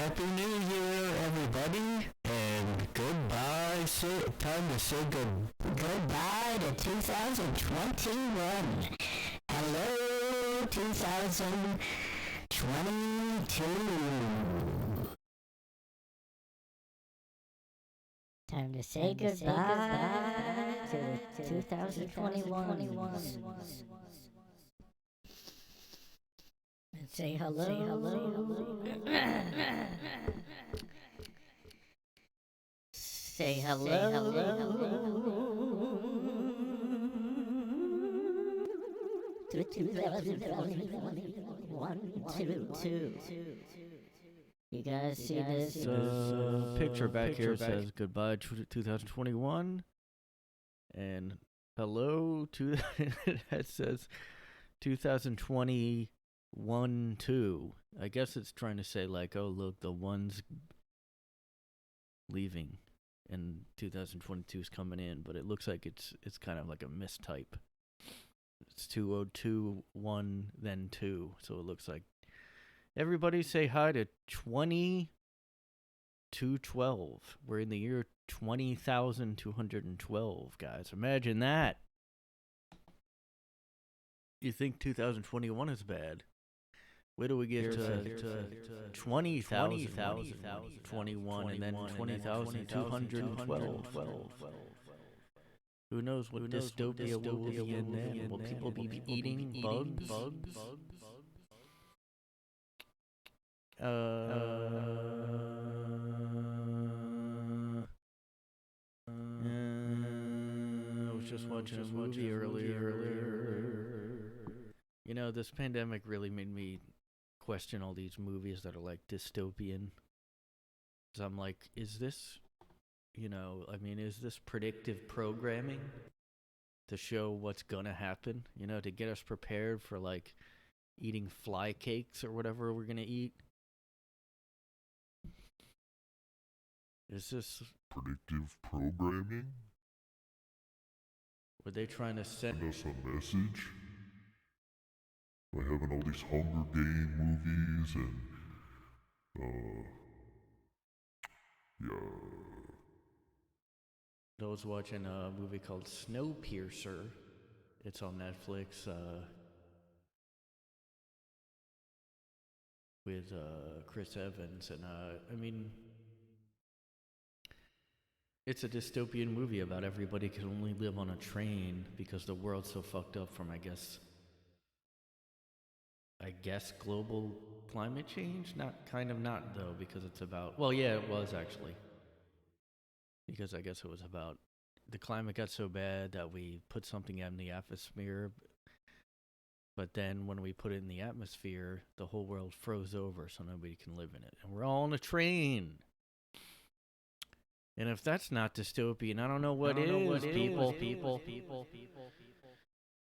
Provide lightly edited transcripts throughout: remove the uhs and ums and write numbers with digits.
Happy New Year, everybody, and goodbye. Time to say goodbye to 2021. Hello, 2022. Time to say goodbye to 2021. And say hello. Say hello to 2021. You guys see this? Picture back here says goodbye to 2021 and hello to that says 2021 2. I guess it's trying to say like, oh look, the one's leaving and 2022 is coming in, but it looks like it's kind of like a mistype. It's 2021 then 2, so it looks like everybody say hi to 2012. We're in the year 20,212, guys. Imagine that. You think 2021 is bad? Where do we get to 20,021 and then 20,212? Who knows what dystopia will be in then? Will people be eating bugs? I was just watching a movie earlier. You know, this pandemic really made me question all these movies that are like dystopian. So I'm like, is this, is this predictive programming to show what's gonna happen? To get us prepared for like eating fly cakes or whatever we're gonna eat? Is this predictive programming? Were they trying to send us a message? By having all these Hunger Game movies and, I was watching a movie called Snowpiercer. It's on Netflix, with Chris Evans, and it's a dystopian movie about everybody can only live on a train because the world's so fucked up from, I guess global climate change? Not though, because it's about, well, yeah, it was actually. Because I guess it was about the climate got so bad that we put something in the atmosphere, but then when we put it in the atmosphere, the whole world froze over so nobody can live in it. And we're all on a train. And if that's not dystopian, I don't know what is, people.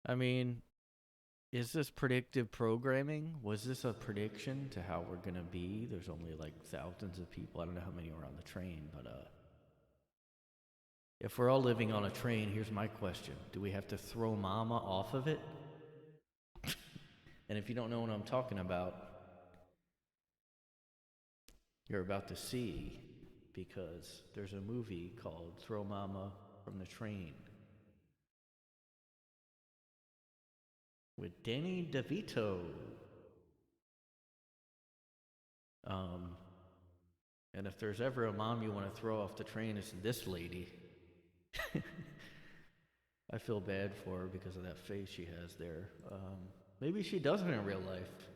I mean, is this predictive programming? Was this a prediction to how we're going to be? There's only like thousands of people. I don't know how many were on the train, but if we're all living on a train, here's my question. Do we have to throw momma off of it? And if you don't know what I'm talking about, you're about to see, because there's a movie called Throw Mama from the Train with Danny DeVito. And if there's ever a mom you want to throw off the train, it's this lady. I feel bad for her because of that face she has there. Maybe she doesn't in real life.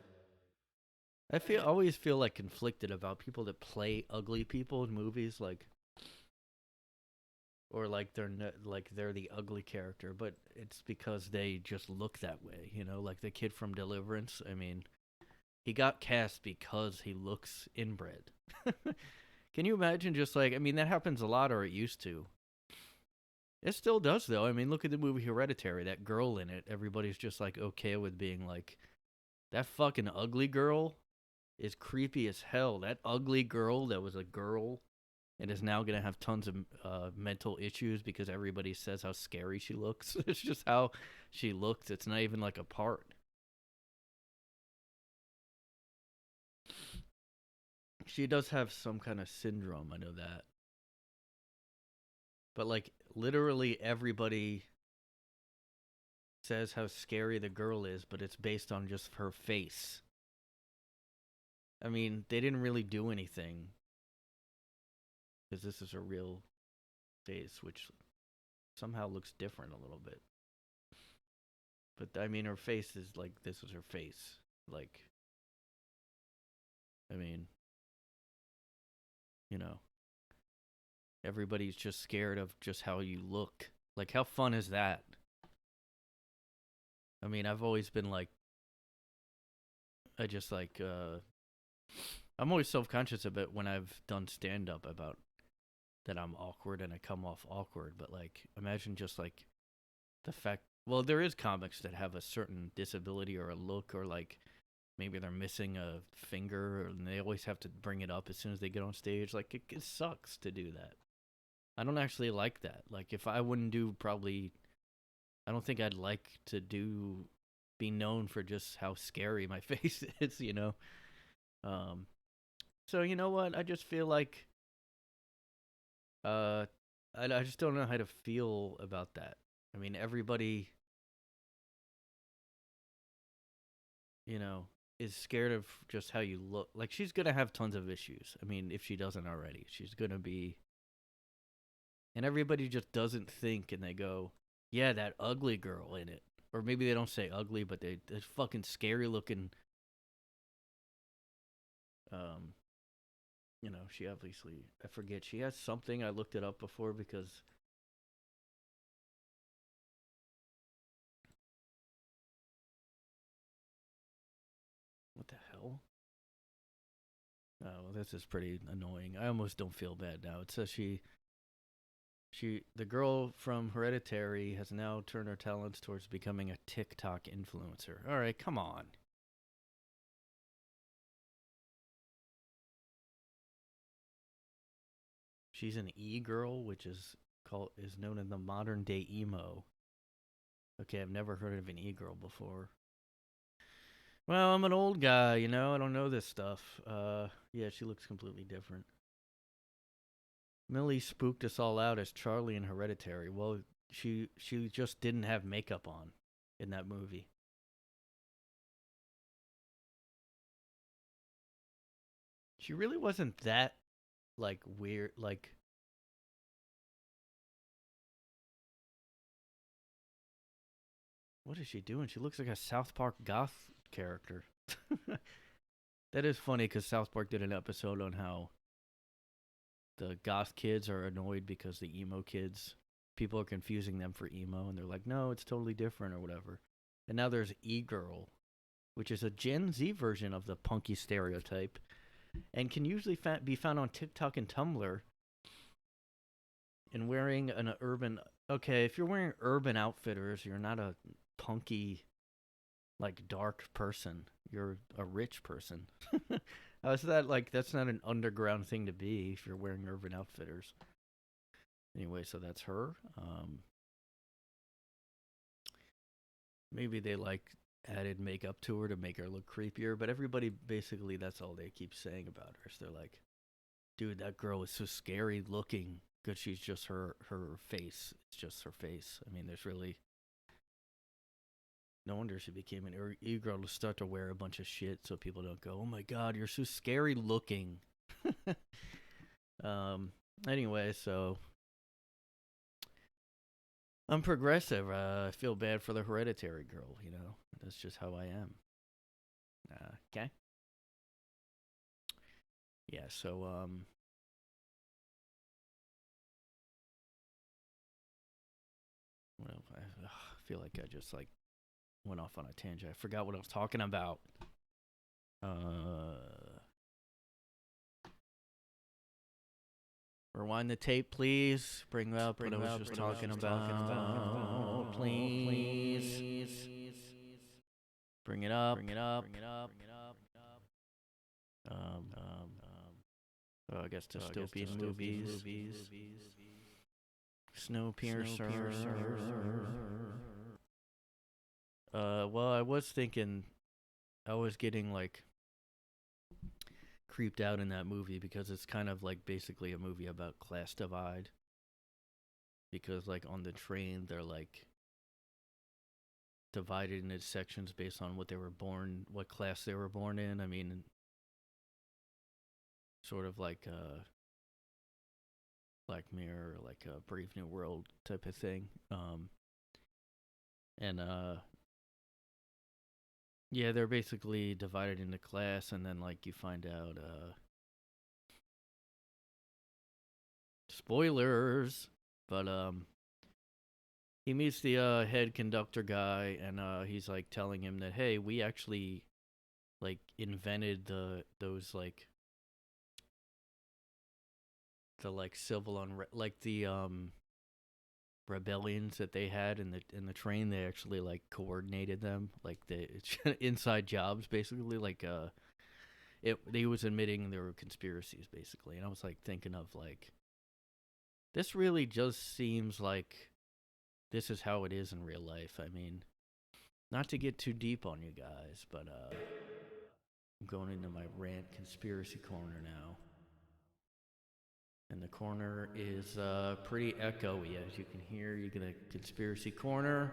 I always feel like conflicted about people that play ugly people in movies, or like they're the ugly character, but it's because they just look that way, like the kid from Deliverance. I mean, he got cast because he looks inbred. Can you imagine that happens a lot, or it used to. It still does, though. I mean, look at the movie Hereditary. That girl in it, everybody's just like okay with being like, that fucking ugly girl is creepy as hell. That ugly girl that was a girl and is now going to have tons of mental issues because everybody says how scary she looks. It's just how she looks. It's not even like a part. She does have some kind of syndrome, I know that. But like literally everybody says how scary the girl is, but it's based on just her face. I mean, they didn't really do anything because this is her real face, which somehow looks different a little bit. But I mean, her face is like, this is her face. Like, I mean, you know, everybody's just scared of just how you look. Like, how fun is that? I mean, I've always been like, I'm always self-conscious of it when I've done stand-up about that I'm awkward and I come off awkward. But like, imagine just like the fact, well, there is comics that have a certain disability or a look, or like maybe they're missing a finger and they always have to bring it up as soon as they get on stage. Like, it sucks to do that. I don't actually like that. Like, if I wouldn't do probably, I don't think I'd like to be known for just how scary my face is, you know? So you know what? I just feel like, I just don't know how to feel about that. I mean, everybody, you know, is scared of just how you look. Like, she's gonna have tons of issues. I mean, if she doesn't already, she's gonna be. And everybody just doesn't think, and they go, yeah, that ugly girl in it. Or maybe they don't say ugly, but they're fucking scary looking. You know, she obviously, I forget, she has something. I looked it up before because what the hell? Oh, well, this is pretty annoying. I almost don't feel bad now. It says the girl from Hereditary has now turned her talents towards becoming a TikTok influencer. All right, come on. She's an e-girl, which is known in the modern day emo. Okay, I've never heard of an e-girl before. Well, I'm an old guy, you know. I don't know this stuff. Yeah, she looks completely different. Millie spooked us all out as Charlie in Hereditary. Well, she just didn't have makeup on in that movie. She really wasn't that like weird, like what is she doing? She looks like a South Park goth character. That is funny because South Park did an episode on how the goth kids are annoyed because the emo kids, people are confusing them for emo, and they're like, no, it's totally different or whatever. And now there's e-girl, which is a Gen Z version of the punky stereotype, and can usually be found on TikTok and Tumblr. And wearing an urban, okay, if you're wearing Urban Outfitters, you're not a punky, like, dark person. You're a rich person. How's that, like, that's not an underground thing to be if you're wearing Urban Outfitters. Anyway, so that's her. Maybe they, like, added makeup to her to make her look creepier, but everybody, basically, that's all they keep saying about her. So they're like, dude, that girl is so scary looking. Because she's just her face. It's just her face. I mean, there's really no wonder she became an e-girl to start to wear a bunch of shit so people don't go, oh my god, you're so scary looking. Anyway, so I'm progressive. I feel bad for the Hereditary girl, you know. That's just how I am. Okay. Yeah, so well, I feel like I just like went off on a tangent. I forgot what I was talking about. Rewind the tape, please. Bring up what I was just talking about. Please. Bring it up. Oh, I guess dystopian movies. Snowpiercer. Well, I was thinking, I was getting like creeped out in that movie because it's kind of like basically a movie about class divide. Because like on the train, they're like divided into sections based on what they were born, what class they were born in. I mean, sort of like Black Mirror, like a Brave New World type of thing. And yeah, they're basically divided into class, and then like you find out spoilers, but he meets the head conductor guy, and he's like telling him that, hey, we actually like invented those like the like civil like the rebellions that they had in the train. They actually like coordinated them, like it's inside jobs basically. Like he was admitting there were conspiracies basically, and I was like thinking of like, this really just seems like this is how it is in real life. I mean, not to get too deep on you guys, but I'm going into my rant conspiracy corner now. And the corner is pretty echoey, as you can hear. You get a conspiracy corner.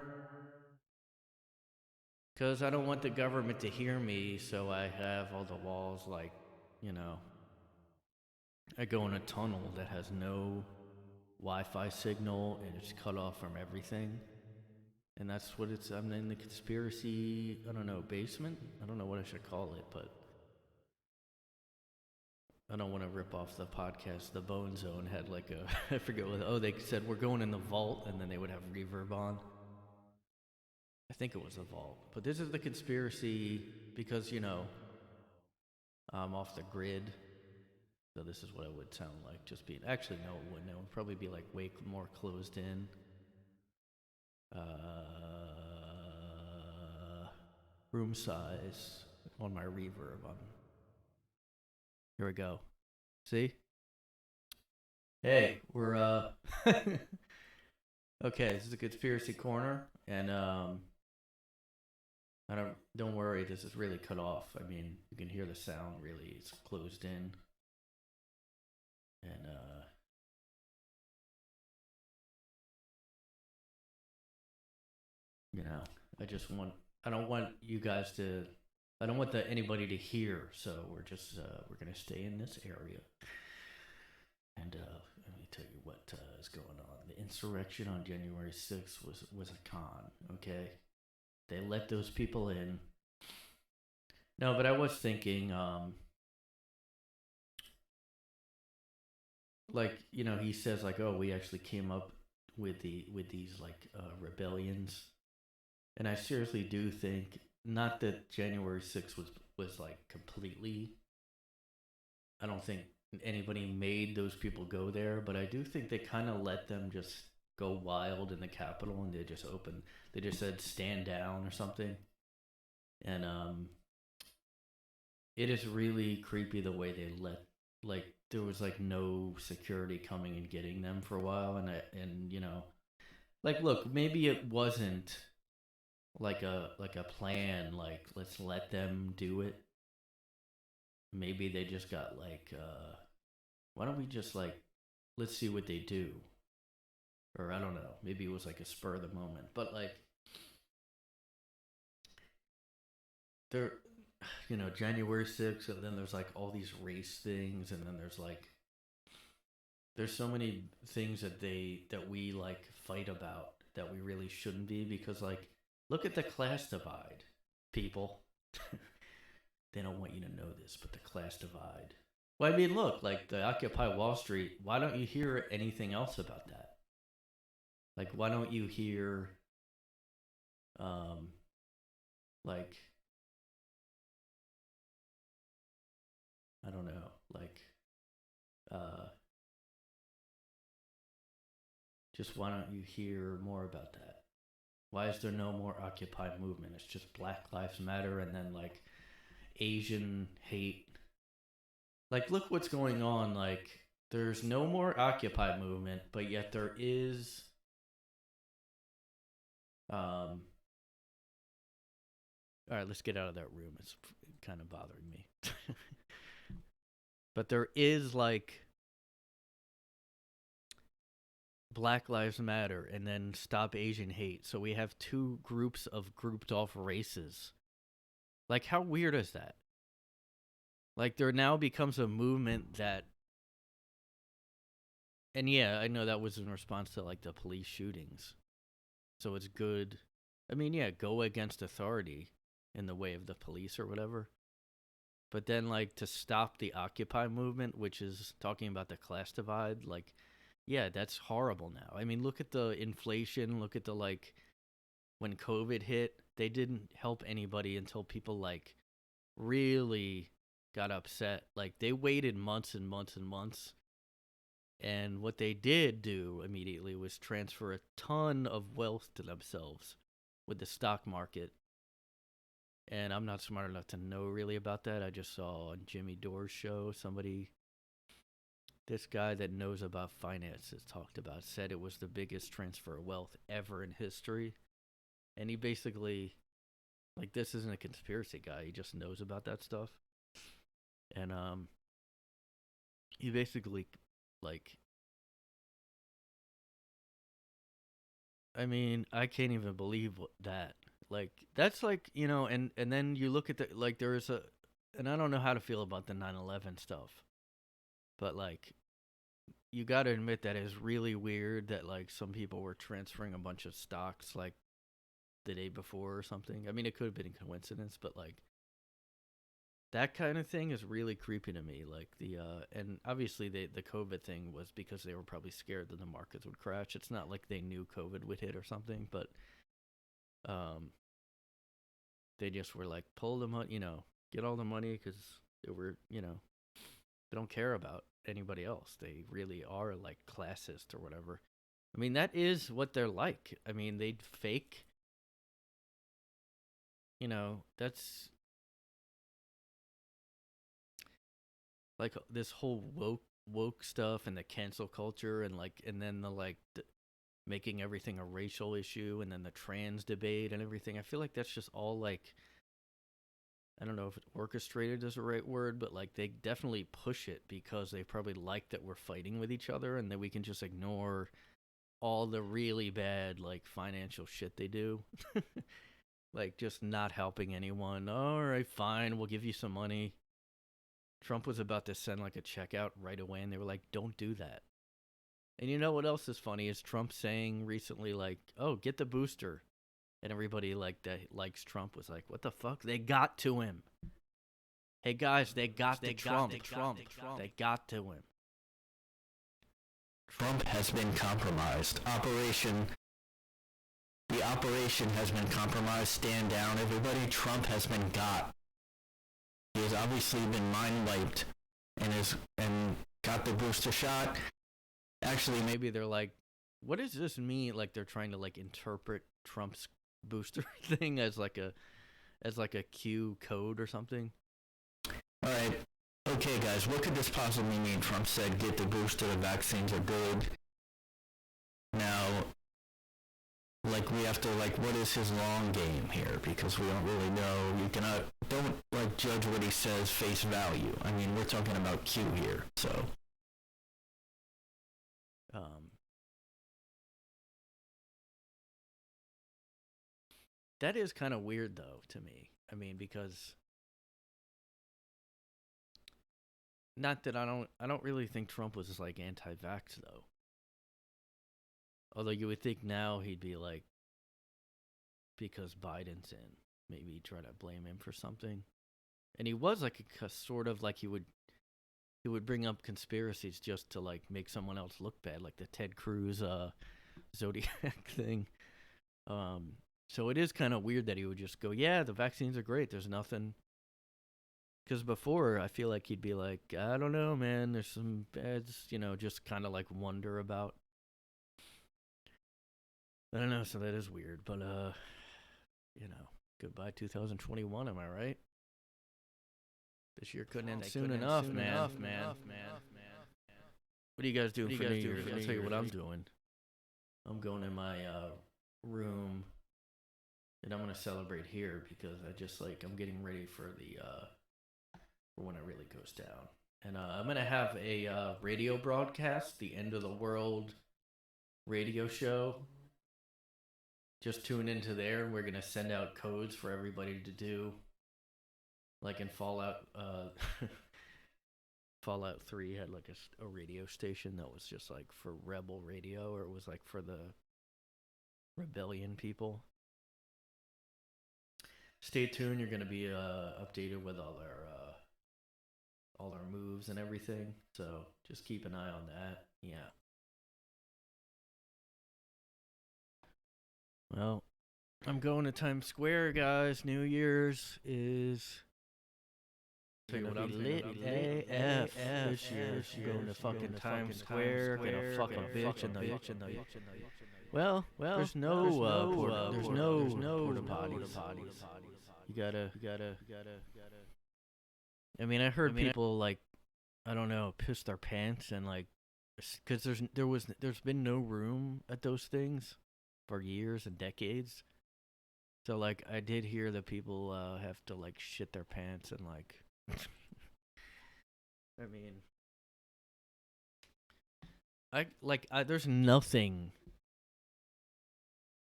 Because I don't want the government to hear me, so I have all the walls like, you know, I go in a tunnel that has no Wi-Fi signal and it's cut off from everything. And that's what I'm in the conspiracy, I don't know, basement? I don't know what I should call it, but I don't want to rip off the podcast. The Bone Zone had like I forget what, they said we're going in the vault, and then they would have reverb on. I think it was the vault. But this is the conspiracy because, you know, I'm off the grid. So this is what it would sound like. Just being, actually, no, it wouldn't. It would probably be like way more closed in. Room size on my reverb. Here we go. See? Hey, we're okay, this is a conspiracy corner, and don't worry, this is really cut off. I mean, you can hear the sound really, it's closed in. And you know, I don't want you guys to, I don't want anybody to hear, so we're just we're gonna stay in this area. And let me tell you what is going on. The insurrection on January 6th was a con, okay? They let those people in. No, but I was thinking, like, you know, he says like, oh, we actually came up with these like rebellions, and I seriously do think, not that January 6th was like completely, I don't think anybody made those people go there, but I do think they kind of let them just go wild in the Capitol, and they just said stand down or something. And it is really creepy the way they like, there was like no security coming and getting them for a while, and you know, like, look, maybe it wasn't like a plan, like let's let them do it. Maybe they just got like why don't we just like, let's see what they do, or I don't know, maybe it was like a spur of the moment. But like, there, you know, January 6th, and then there's like all these race things, and then there's so many things that we like fight about that we really shouldn't be, because like, look at the class divide, people. They don't want you to know this, but the class divide. Well, I mean, look, like the Occupy Wall Street, why don't you hear anything else about that? Like, why don't you hear, like, I don't know, like, just why don't you hear more about that? Why is there no more Occupy movement? It's just Black Lives Matter, and then like Asian hate. Like, look what's going on. Like, there's no more Occupy movement, but yet there is all right, let's get out of that room. It's kind of bothering me. But there is like Black Lives Matter and then Stop Asian Hate. So we have two groups of grouped off races. Like, how weird is that? Like, there now becomes a movement that. And yeah, I know that was in response to like the police shootings. So it's good. I mean, yeah, go against authority in the way of the police or whatever. But then, like, to stop the Occupy movement, which is talking about the class divide, like, yeah, that's horrible now. I mean, look at the inflation. Look at the, like, when COVID hit, they didn't help anybody until people, like, really got upset. Like, they waited months and months and months. And what they did do immediately was transfer a ton of wealth to themselves with the stock market. And I'm not smart enough to know really about that. I just saw on Jimmy Dore's show this guy that knows about finances said it was the biggest transfer of wealth ever in history. And he basically, like, this isn't a conspiracy guy. He just knows about that stuff. And he basically, like, I mean, I can't even believe that. Like, that's like, you know, and then you look at the, like, there's a, and I don't know how to feel about the 9/11 stuff, but, like, you got to admit that it's really weird that, like, some people were transferring a bunch of stocks, like, the day before or something. I mean, it could have been a coincidence, but, like, that kind of thing is really creepy to me. Like, and obviously the COVID thing was because they were probably scared that the markets would crash. It's not like they knew COVID would hit or something, but, they just were like, pull the money, you know, get all the money because they were, you know, they don't care about anybody else. They really are like classist or whatever. I mean, that is what they're like. I mean, they'd fake, you know, that's like this whole woke stuff and the cancel culture and like, and then the like making everything a racial issue and then the trans debate and everything. I feel like that's just all like, I don't know if orchestrated is the right word, but like they definitely push it because they probably like that we're fighting with each other and that we can just ignore all the really bad like financial shit they do. Like just not helping anyone. All right, fine, we'll give you some money. Trump was about to send like a check out right away and they were like, don't do that. And you know what else is funny is Trump saying recently like, oh, get the booster. And everybody like that likes Trump was like, what the fuck? They got to him. Hey guys, they got Trump. They got to him. Trump has been compromised. The operation has been compromised. Stand down, everybody. Trump has been got. He has obviously been mind wiped and got the booster shot. Actually, Maybe they're like, what does this mean? Like they're trying to like interpret Trump's booster thing as like a Q code or something. All right. Okay, guys, what could this possibly mean? Trump said, get the booster, the vaccines are good. Now, like, we have to, like, what is his long game here? Because we don't really know. You cannot, don't, like, judge what he says face value. I mean, we're talking about Q here, so. That is kind of weird, though, to me. I mean, because not that I don't really think Trump was like anti-vax though. Although you would think now he'd be like, because Biden's in, maybe try to blame him for something. And he was like a sort of like he would bring up conspiracies just to like make someone else look bad, like the Ted Cruz Zodiac thing. So it is kind of weird that he would just go, yeah, the vaccines are great. There's nothing. Because before, I feel like he'd be like, I don't know, man. There's some bads, you know, just kind of like wonder about. I don't know. So that is weird. But, you know, goodbye 2021. Am I right? This year couldn't end soon enough, man. What are you guys doing for New Year's? I'll tell you what I'm doing. I'm going in my room. And I'm going to celebrate here because I just like, I'm getting ready for the, for when it really goes down. And I'm gonna have a radio broadcast, the end of the world radio show. Just tune into there, and we're gonna send out codes for everybody to do. Like in Fallout, Fallout 3 had like a radio station that was just like for rebel radio, or it was like for the rebellion people. Stay tuned. You're gonna be updated with all our moves and everything. So just keep an eye on that. Yeah. Well, I'm going to Times Square, guys. New Year's is gonna be lit AF this year. Going to fucking Times Square, gonna fuck a bitch in the. Well, there's no porta potties. You gotta. I mean, I heard people like, I don't know, piss their pants and like, because there's been no room at those things for years and decades. So like, I did hear that people have to like shit their pants and like. I mean, there's nothing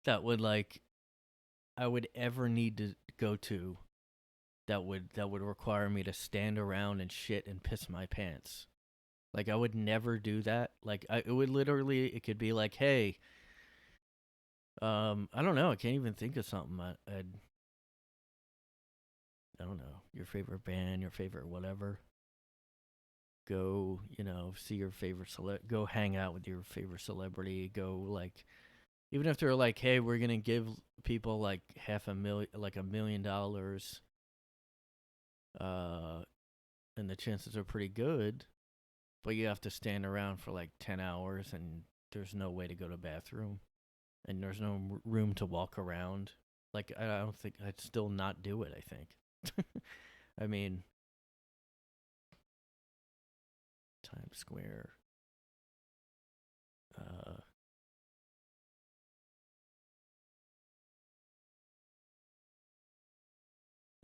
that would like I would ever need to go to that would require me to stand around and shit and piss my pants. Like I would never do that. Like it would literally, it could be like, hey, I don't know, I can't even think of something. I don't know, your favorite band, your favorite whatever. Go, see your favorite go hang out with your favorite celebrity. Go like, even if they're like, hey, we're gonna give people like $500,000, like $1 million, and the chances are pretty good, but you have to stand around for like 10 hours, and there's no way to go to the bathroom, and there's no room to walk around. Like, I don't think I'd still not do it. I think. I mean. Times Square. I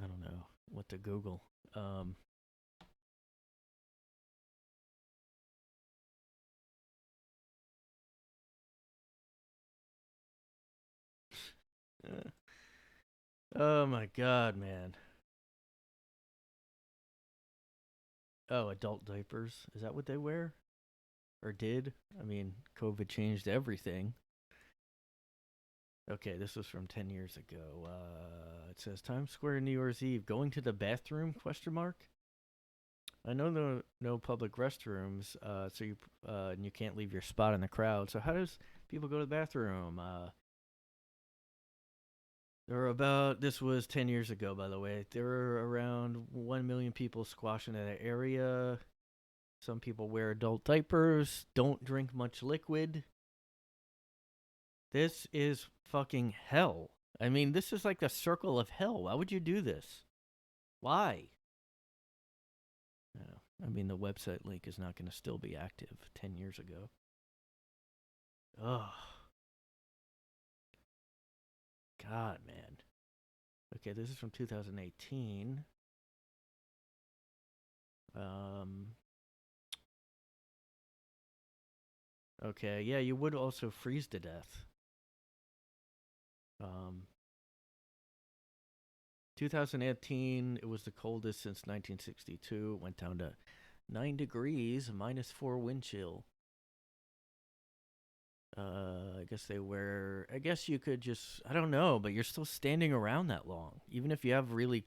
don't know what to Google. Oh my God, man. Oh, adult diapers. Is that what they wear? Or did? I mean, COVID changed everything. Okay, this was from 10 years ago. It says Times Square, New Year's Eve. Going to the bathroom? ? I know no public restrooms, so and you can't leave your spot in the crowd. So how does people go to the bathroom? This was 10 years ago, by the way. There were around 1 million people squashing in that area. Some people wear adult diapers, don't drink much liquid. This is fucking hell. I mean, this is like the circle of hell. Why would you do this? Why? No. I mean, the website link is not going to still be active 10 years ago. Ugh. God, man. Okay, this is from 2018. Okay, yeah, you would also freeze to death. 2018, it was the coldest since 1962. It went down to 9 degrees, -4 wind chill. I guess you could just, I don't know, but you're still standing around that long. Even if you have really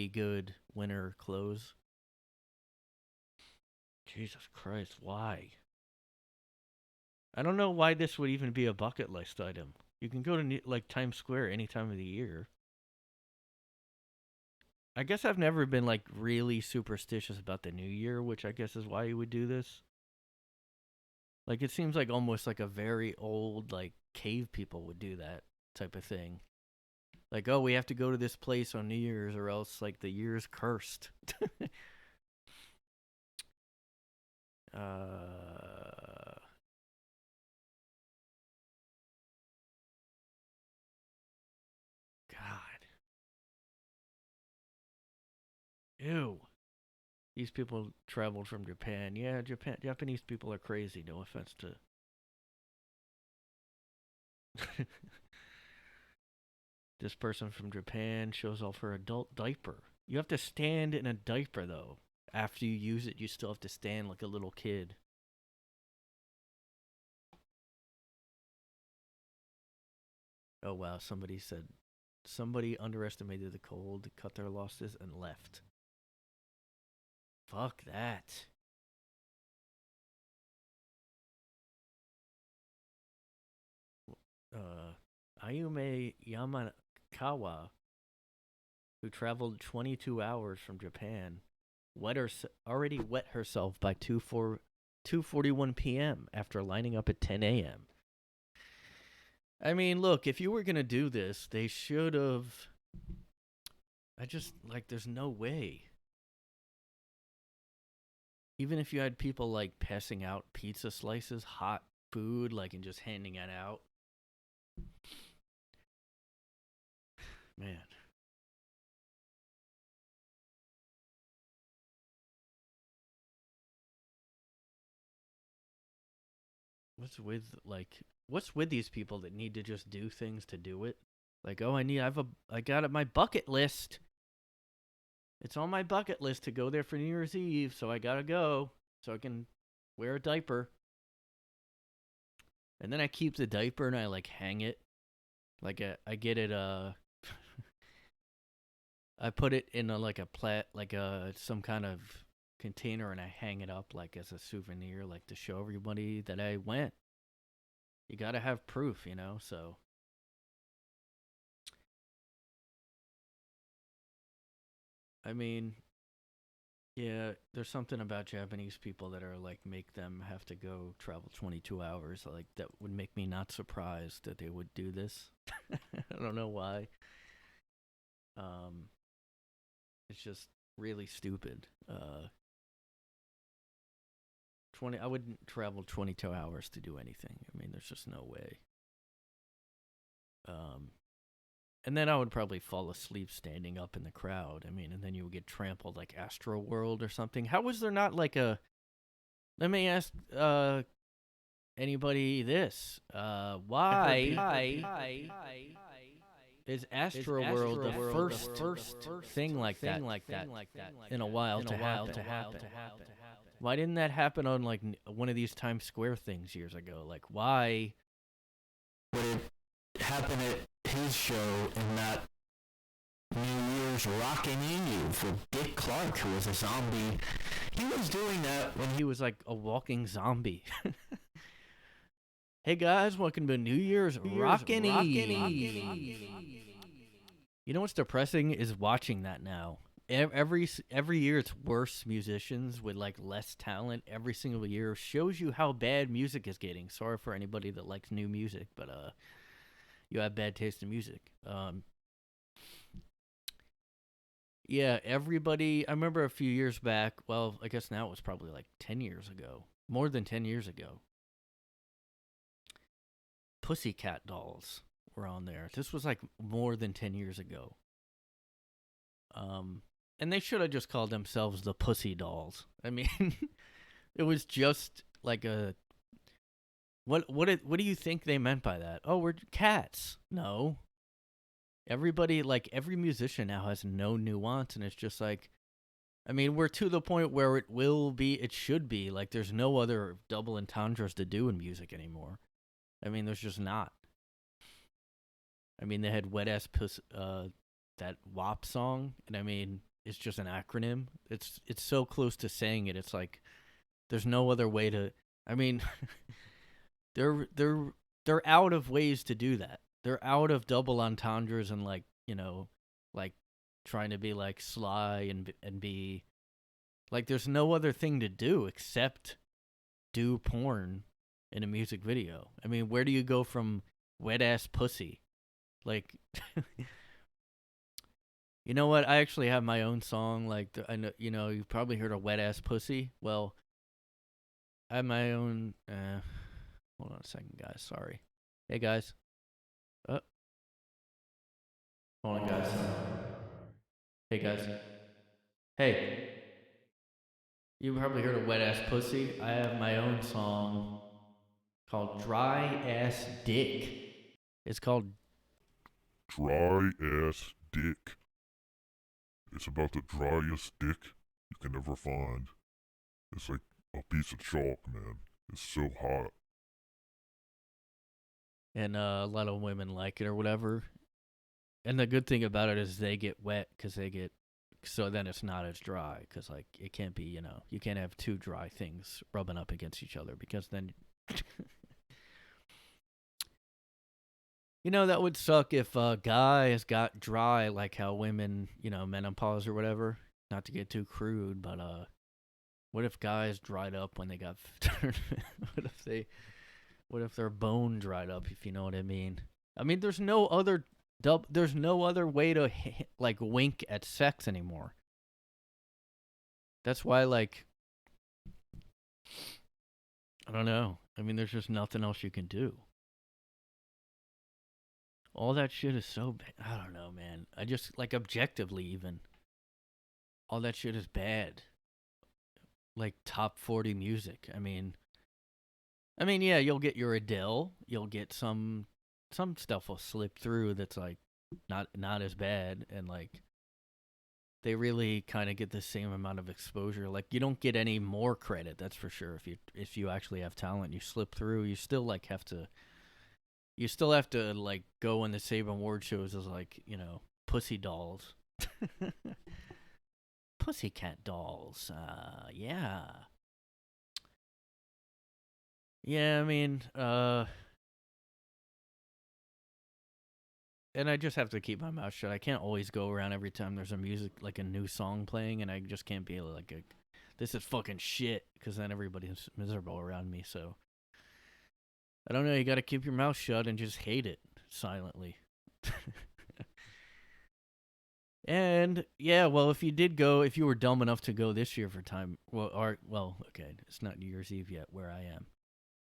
good winter clothes. Jesus Christ, why? I don't know why this would even be a bucket list item. You can go to Times Square any time of the year. I guess I've never been really superstitious about the New Year, which I guess is why you would do this. It seems like almost like a very old cave people would do that type of thing. Oh, we have to go to this place on New Year's or else the year's cursed. God. Ew. These people traveled from Japan. Yeah, Japanese people are crazy. No offense to. This person from Japan shows off her adult diaper. You have to stand in a diaper though. After you use it, you still have to stand like a little kid. Oh wow, somebody underestimated the cold, cut their losses, and left. Fuck that. Ayume Yamakawa, who traveled 22 hours from Japan, already wet herself by 2:41 p.m. after lining up at 10 a.m. I mean, look, if you were going to do this, they should have. There's no way. Even if you had people, like, passing out pizza slices, hot food, like, and just handing it out. Man. What's with these people that need to just do things to do it? Like, oh, I got it my bucket list. It's on my bucket list to go there for New Year's Eve, so I gotta go so I can wear a diaper. And then I keep the diaper and I like hang it. Like I get it I put it in some kind of container and I hang it up like as a souvenir, like to show everybody that I went. You gotta have proof, you know, so. I mean, yeah, there's something about Japanese people that are like make them have to go travel 22 hours. Like that would make me not surprised that they would do this. I don't know why. It's just really stupid. 20 I wouldn't travel 22 hours to do anything. I mean, there's just no way. And then I would probably fall asleep standing up in the crowd. I mean, and then you would get trampled like Astro World or something. How was there not like a? Let me ask anybody this. Why is Astro World the first thing like that in a while to happen? Why didn't that happen on like one of these Times Square things years ago? Like, why would it happen at his show and not New Year's Rockin' in You for Dick Clark, who was a zombie? He was doing that when he was like a walking zombie. Hey guys, welcome to New Year's Rockin' Eve. You know what's depressing is watching that now. Every year it's worse musicians with like less talent every single year. Shows you how bad music is getting. Sorry for anybody that likes new music, but you have bad taste in music. Yeah, everybody. I remember a few years back. Well, I guess now it was probably like 10 years ago, more than 10 years ago. Pussycat Dolls were on there. This was like more than 10 years ago. And they should have just called themselves the Pussy Dolls. I mean, it was just like a. What do you think they meant by that? Oh, we're cats. No. Everybody, like every musician now has no nuance, and it's just like, I mean, we're to the point where it should be like there's no other double entendres to do in music anymore. I mean, there's just not. I mean, they had Wet Ass Puss, that W.A.P song, and I mean, it's just an acronym. It's so close to saying it. It's like there's no other way to. I mean, they're out of ways to do that. They're out of double entendres and like, you know, like trying to be like sly and be like there's no other thing to do except do porn in a music video. I mean, where do you go from Wet Ass Pussy? Like you know what? I actually have my own song. Like I know, you know, you've probably heard of Wet Ass Pussy. Well, I have my own. Hold on a second, guys. Sorry. Hey, guys. Hold on, guys. Sorry. Hey, guys. Hey. You probably heard of Wet Ass Pussy. I have my own song called Dry Ass Dick. It's called Dry ass dick. It's about the driest dick you can ever find. It's like a piece of chalk, man. It's so hot. and a lot of women like it or whatever. And the good thing about it is they get wet because they get, so then it's not as dry because like it can't be, you can't have two dry things rubbing up against each other because then, that would suck if a guy has got dry like how women, menopause or whatever. Not to get too crude, but what if guys dried up when they got, what if their bone dried up, if you know what I mean? I mean, there's no other way to like wink at sex anymore. That's why, like, I don't know. I mean, there's just nothing else you can do. All that shit is so bad. I don't know, man. I just, like, objectively even, all that shit is bad. Like, top 40 music. I mean, yeah, you'll get your Adele. You'll get some stuff will slip through that's like not as bad, and like they really kind of get the same amount of exposure. Like you don't get any more credit, that's for sure. If you actually have talent, you slip through. You still have to like go in the same award shows as like pussy dolls, pussycat dolls. Yeah. Yeah, I mean, and I just have to keep my mouth shut. I can't always go around every time there's a new song playing, and I just can't be like, this is fucking shit, because then everybody's miserable around me, so. I don't know, you gotta keep your mouth shut and just hate it silently. And, yeah, well, if you were dumb enough to go this year for time, okay, it's not New Year's Eve yet where I am.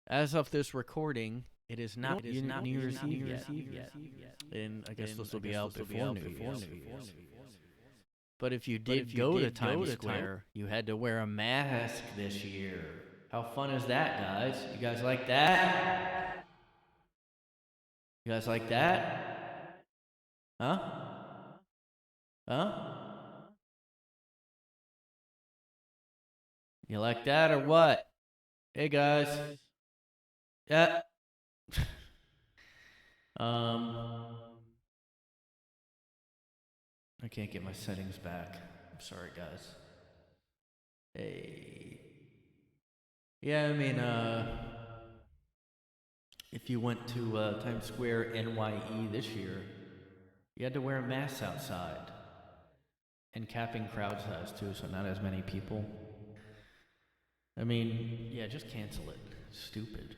As of this recording, it is not New Year's Eve yet. And I guess this will be out before New Year's. But if you did go to Times Square, you had to wear a mask this year. How fun is that, guys? You guys like that? You guys like that? Huh? Huh? You like that or what? Hey, guys. Yeah. I can't get my settings back. I'm sorry, guys. Hey. Yeah, I mean, if you went to Times Square, NYE this year, you had to wear a mask outside. And capping crowd size, too, so not as many people. I mean, yeah, just cancel it. Stupid.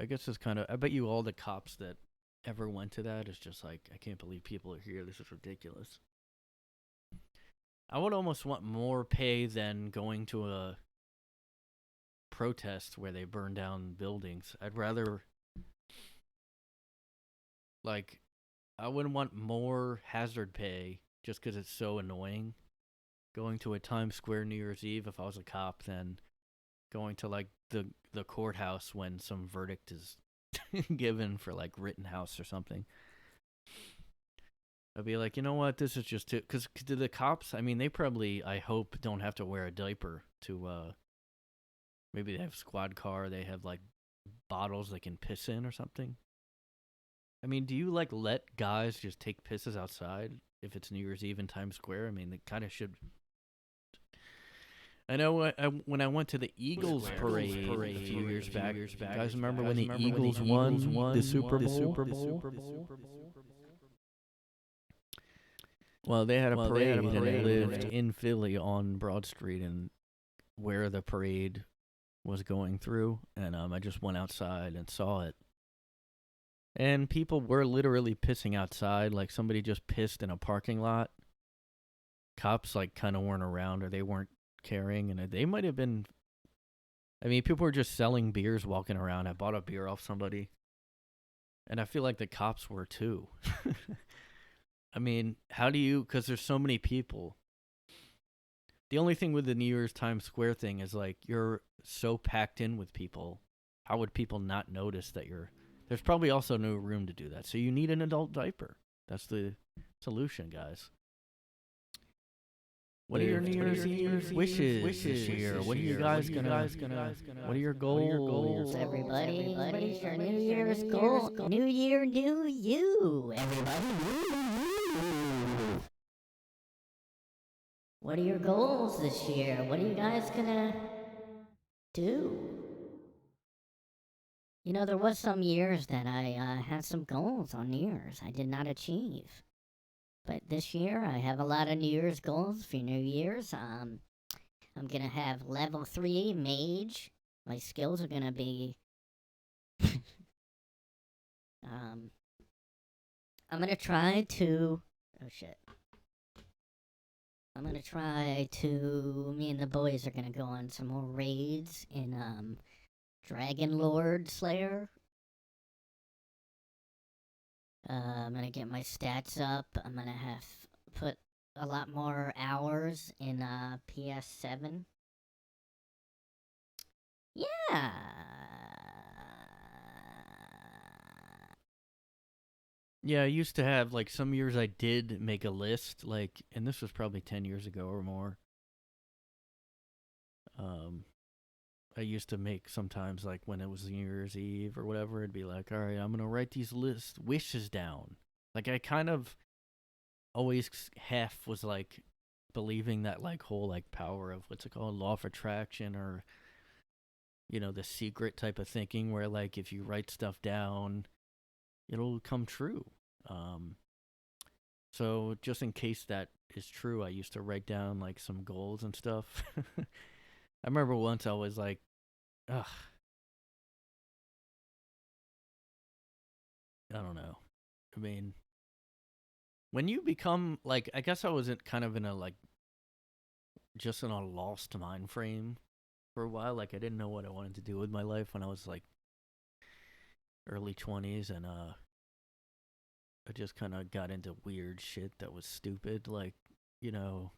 I guess it's kind of, I bet you all the cops that ever went to that is just like, I can't believe people are here. This is ridiculous. I would almost want more pay than going to a protest where they burn down buildings. I'd rather, like, I wouldn't want more hazard pay just because it's so annoying going to a Times Square New Year's Eve if I was a cop than going to, like, the courthouse when some verdict is given for, like, Rittenhouse or something. I'd be like, you know what, this is just too... Because to the cops, I mean, they probably, I hope, don't have to wear a diaper to, maybe they have squad car, they have, like, bottles they can piss in or something. I mean, do you, like, let guys just take pisses outside if it's New Year's Eve in Times Square? I mean, they kind of should... I know when I went to the Eagles parade a few years back, you guys remember when the Eagles won the Super Bowl? Well, they had a parade and they lived in Philly on Broad Street and where the parade was going through, and I just went outside and saw it. And people were literally pissing outside, like somebody just pissed in a parking lot. Cops, like, kind of weren't around, or they weren't carrying, and they might have been... I mean, people were just selling beers walking around. I bought a beer off somebody. And I feel like the cops were, too. I mean, how do you... Because there's so many people. the only thing with the New Year's Times Square thing is like you're so packed in with people. How would people not notice that you're? There's probably also no room to do that. So you need an adult diaper. That's the solution, guys. What are your New Year's Eve wishes this year? What are you guys gonna? What are your goals? Everybody, what is your New Year's goal? New Year, new you. Everybody, what are your goals this year? What are you guys gonna do? You know, there was some years that I had some goals on New Year's I did not achieve. But this year, I have a lot of New Year's goals for New Year's. I'm gonna have level 3 mage. My skills are gonna be. I'm gonna try to. Oh shit. I'm gonna try to. Me and the boys are gonna go on some more raids in Dragon Lord Slayer. I'm gonna get my stats up. I'm gonna have put a lot more hours in PS7. Yeah. Yeah, I used to have like some years I did make a list, like, and this was probably 10 years ago or more. I used to make sometimes like when it was New Year's Eve or whatever, it'd be like, all right, I'm gonna write these list wishes down. Like I kind of always half was like believing that like whole like power of what's it called, law of attraction, or you know, the secret type of thinking where like if you write stuff down, it'll come true. So just in case that is true, I used to write down like some goals and stuff. I remember once I was like, ugh, I don't know. I mean, when you become like, I guess I was kind of in a like, just in a lost mind frame for a while. Like I didn't know what I wanted to do with my life when I was like early 20s, and I just kind of got into weird shit that was stupid, like, you know,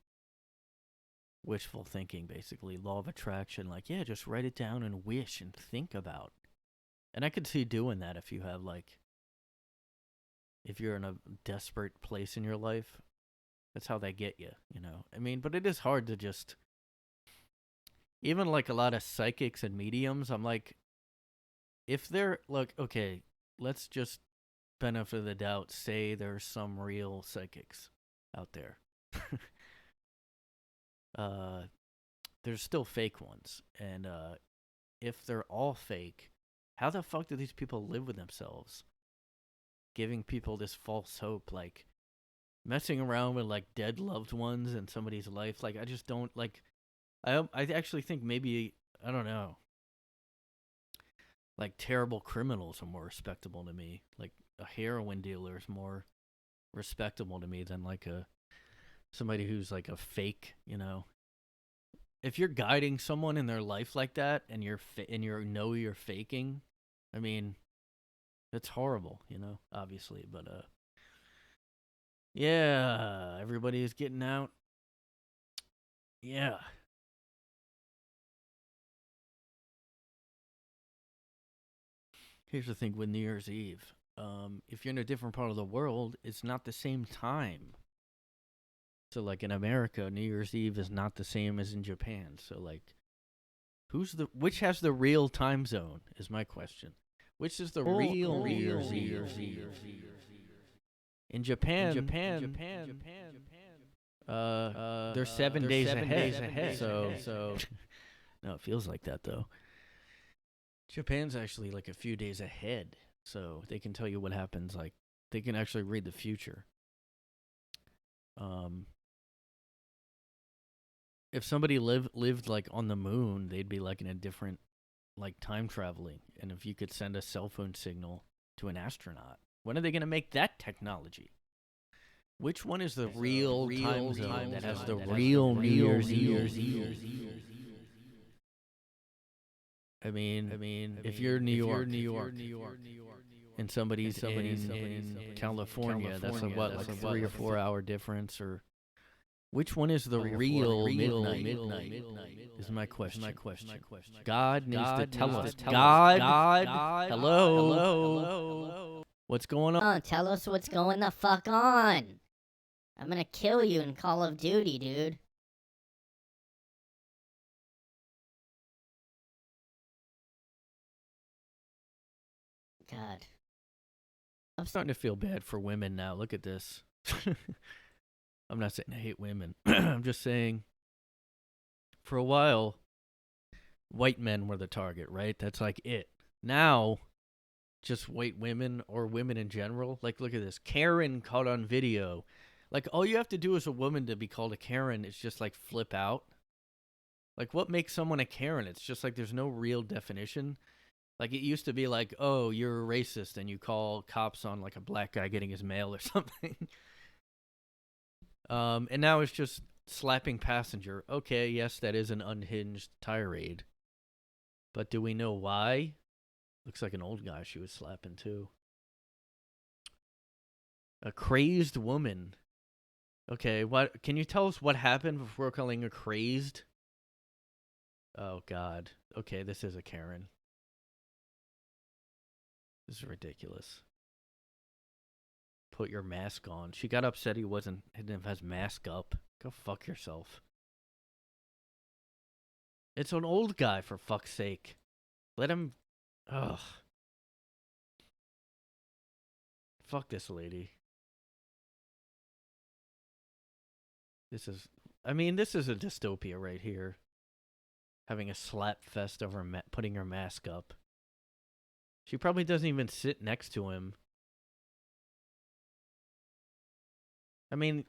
wishful thinking, basically, law of attraction. Like, yeah, just write it down and wish and think about. And I could see doing that if you have like, if you're in a desperate place in your life. That's how they get you, you know. I mean, but it is hard to just, even like a lot of psychics and mediums, I'm like, if they're like, okay, let's just benefit of the doubt, say there's some real psychics out there. There's still fake ones, and if they're all fake, how the fuck do these people live with themselves, giving people this false hope, like messing around with like dead loved ones in somebody's life? Like I just don't like. I actually think maybe, I don't know, like terrible criminals are more respectable to me. Like a heroin dealer is more respectable to me than like somebody who's like a fake, you know. If you're guiding someone in their life like that, and you're you're faking, I mean, it's horrible, you know, obviously. But yeah, everybody is getting out. Yeah. Here's the thing with New Year's Eve. If you're in a different part of the world, it's not the same time. So, like in America, New Year's Eve is not the same as in Japan. So, like, which has the real time zone is my question. Which is the real New Year's Eve? In Japan, they're 7 days ahead. So, no, it feels like that though. Japan's actually like a few days ahead, so they can tell you what happens. Like, they can actually read the future. If somebody lived like on the moon, they'd be like in a different, like, time traveling. And if you could send a cell phone signal to an astronaut, when are they going to make that technology? Which one is the real time zone that has the real New Year's Eve? I mean, if you're New York, and somebody's in California, that's like a 3 or 4 hour difference, or Which one is the real midnight? Is my question. God needs to tell us. God, hello. What's going on? Oh, tell us what's going the fuck on. I'm gonna kill you in Call of Duty, dude. God. I'm starting to feel bad for women now. Look at this. I'm not saying I hate women. I'm just saying, for a while, white men were the target, right? That's like it. Now, just white women or women in general. Like, look at this. Karen caught on video. Like, all you have to do as a woman to be called a Karen is just, like, flip out. Like, what makes someone a Karen? It's just like there's no real definition. Like, it used to be like, oh, you're a racist, and you call cops on, like, a black guy getting his mail or something. And now it's just slapping passenger. Okay, yes, that is an unhinged tirade. But do we know why? Looks like an old guy she was slapping, too. A crazed woman. Okay, what? Can you tell us what happened before calling her crazed? Oh, God. Okay, this is a Karen. This is ridiculous. Put your mask on. She got upset he didn't have his mask up. Go fuck yourself. It's an old guy, for fuck's sake. Let him... Ugh. Fuck this lady. This is a dystopia right here. Having a slap fest over putting her mask up. She probably doesn't even sit next to him. I mean,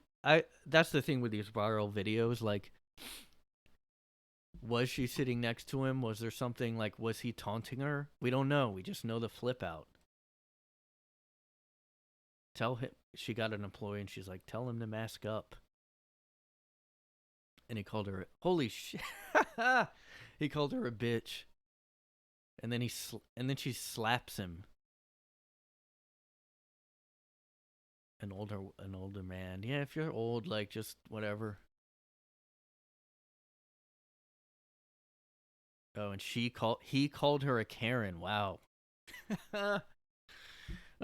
that's the thing with these viral videos, like, was she sitting next to him? Was there something, like, was he taunting her? We don't know. We just know the flip out. Tell him, she got an employee and she's like, tell him to mask up. And he called her, holy shit. He called her a bitch. And then then she slaps him. An older man. Yeah, if you're old, like, just whatever. Oh, and he called her a Karen. Wow.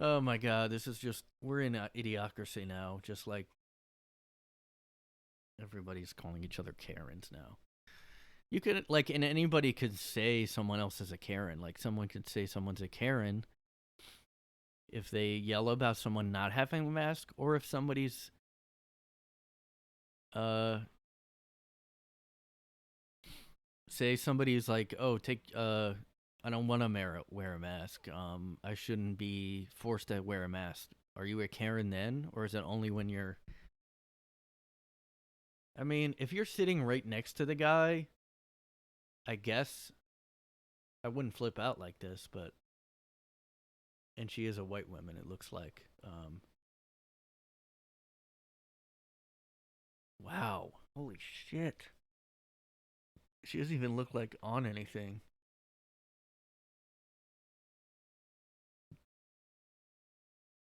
Oh my God, this is just, we're in an idiocracy now. Just like, everybody's calling each other Karens now. You could, like, and anybody could say someone else is a Karen. Like, someone could say someone's a Karen if they yell about someone not having a mask, or if somebody's, say somebody's like, oh, I don't want to wear a mask. I shouldn't be forced to wear a mask. Are you a Karen then? Or is it only when you're... I mean, if you're sitting right next to the guy, I guess I wouldn't flip out like this, but... And she is a white woman, it looks like. Wow. Holy shit. She doesn't even look like on anything.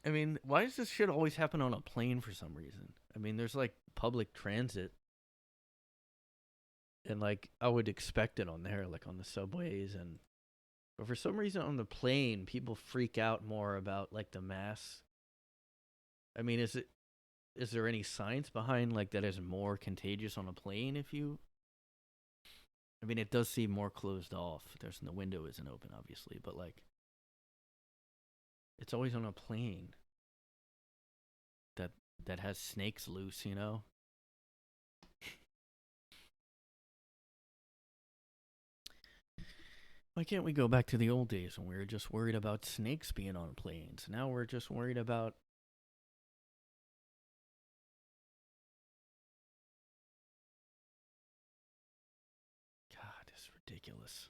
I mean, why does this shit always happen on a plane for some reason? I mean, there's, like, public transit. And, like, I would expect it on there, like, on the subways. But for some reason on the plane, people freak out more about, like, the mass. I mean, is there any science behind, like, that is more contagious on a plane if you... I mean, it does seem more closed off. The window isn't open, obviously, but, like, it's always on a plane that has snakes loose, you know? Why can't we go back to the old days when we were just worried about snakes being on planes? Now we're just worried about... God, this is ridiculous.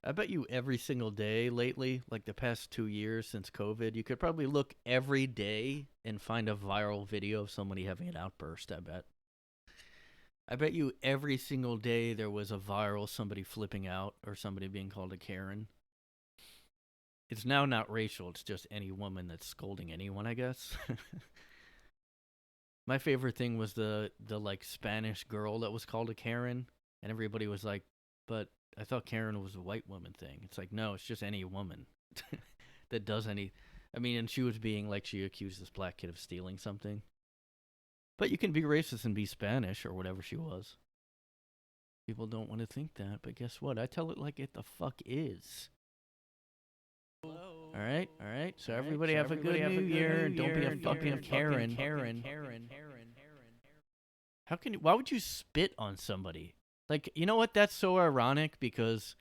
I bet you every single day lately, like the past 2 years since COVID, you could probably look every day and find a viral video of somebody having an outburst, I bet you every single day there was a viral somebody flipping out or somebody being called a Karen. it's now not racial. It's just any woman that's scolding anyone, I guess. My favorite thing was the like Spanish girl that was called a Karen, and everybody was like, "But I thought Karen was a white woman thing." It's like, no, it's just any woman that does any. I mean, and she was being like, she accused this black kid of stealing something. But you can be racist and be Spanish or whatever she was. People don't want to think that, but guess what? I tell it like it the fuck is. All right. So everybody have a good New Year, and don't be a fucking Karen. How can you? Why would you spit on somebody? Like, you know what? That's so ironic because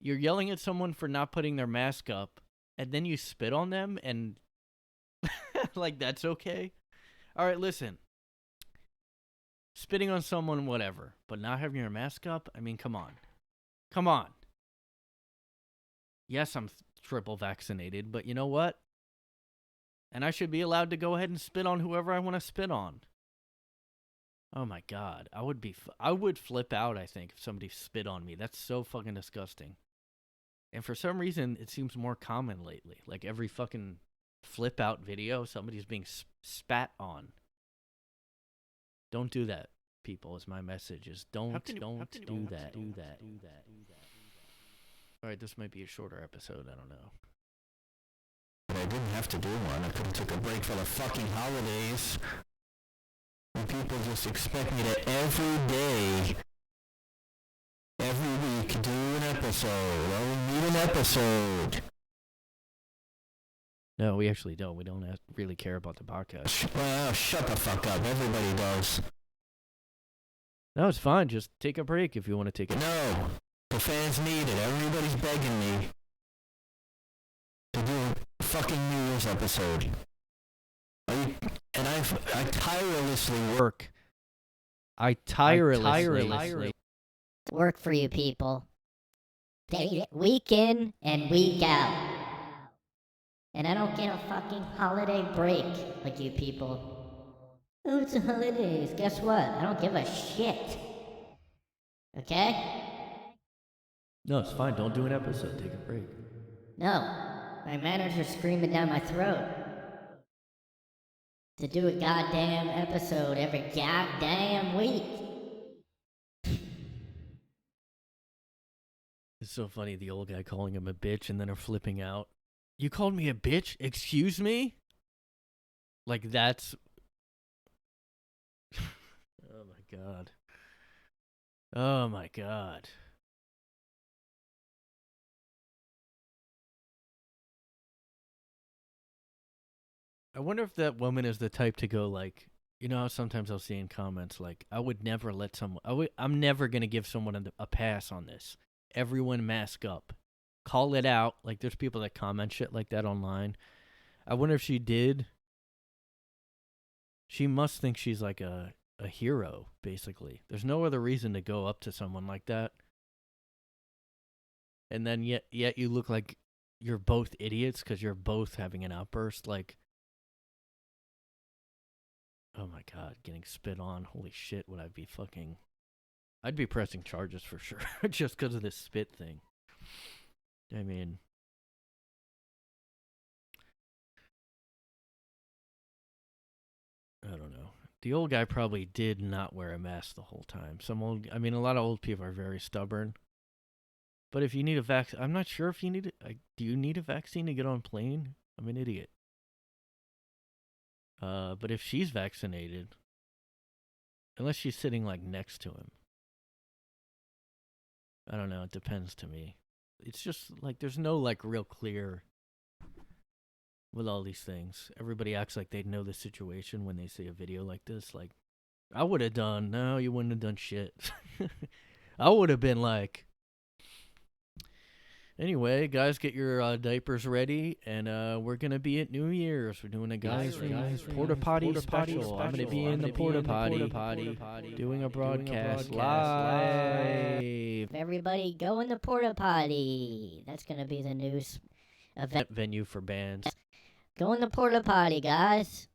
you're yelling at someone for not putting their mask up, and then you spit on them, and like that's okay. All right, listen. Spitting on someone, whatever, but not having your mask up? I mean, come on. Yes, I'm triple vaccinated, but you know what? And I should be allowed to go ahead and spit on whoever I want to spit on. Oh my God, I would flip out, I think, if somebody spit on me. That's so fucking disgusting. And for some reason, it seems more common lately. Like every fucking flip out video, somebody's being spat on. Don't do that, people, is my message. Is don't do that. All right, this might be a shorter episode. I don't know. But I didn't have to do one. I could have took a break for the fucking holidays. And people just expect me to every day, every week, do an episode. Oh, we need an episode. No, we actually don't. We don't really care about the podcast. Well, shut the fuck up. Everybody does. No, it's fine. Just take a break if you want to take it. No. The fans need it. Everybody's begging me to do a fucking New Year's episode. And I tirelessly work. I tirelessly Work for you people. Week in and week out. And I don't get a fucking holiday break like you people. Oh, it's the holidays. Guess what? I don't give a shit. Okay? No, it's fine. Don't do an episode. Take a break. No. My manager's screaming down my throat to do a goddamn episode every goddamn week. It's so funny, the old guy calling him a bitch and then her flipping out. You called me a bitch? Excuse me? Like that's... Oh my God. Oh my God. I wonder if that woman is the type to go like, you know how sometimes I'll see in comments like, I would never let someone, I'm never going to give someone a pass on this. Everyone mask up. Call it out. Like there's people that comment shit like that online. I wonder if she did. She must think she's like a hero, basically. There's no other reason to go up to someone like that. And then yet you look like you're both idiots because you're both having an outburst. Like, oh my God, getting spit on. Holy shit, would I be fucking... I'd be pressing charges for sure, just because of this spit thing. I mean... I don't know. The old guy probably did not wear a mask the whole time. A lot of old people are very stubborn. But if you need a vaccine, I'm not sure if you need it. Do you need a vaccine to get on a plane? I'm an idiot. But if she's vaccinated, unless she's sitting like next to him, I don't know. It depends to me. It's just like there's no like real clear with all these things. Everybody acts like they know the situation when they see a video like this. Like, I would have done. No, you wouldn't have done shit. I would have been like, anyway, guys, get your diapers ready, and we're gonna be at New Year's. We're doing a guys porta potty special. I'm gonna be in the porta potty doing a broadcast live. Everybody go in the porta potty. That's gonna be the news event Venue for bands. Go in the porta potty, guys.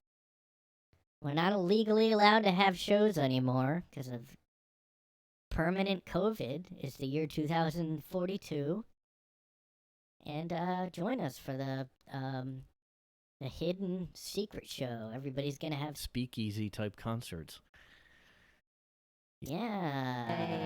We're not legally allowed to have shows anymore because of permanent COVID. It's the year 2042. and join us for the hidden secret show. Everybody's gonna have Speakeasy type concerts. yeah.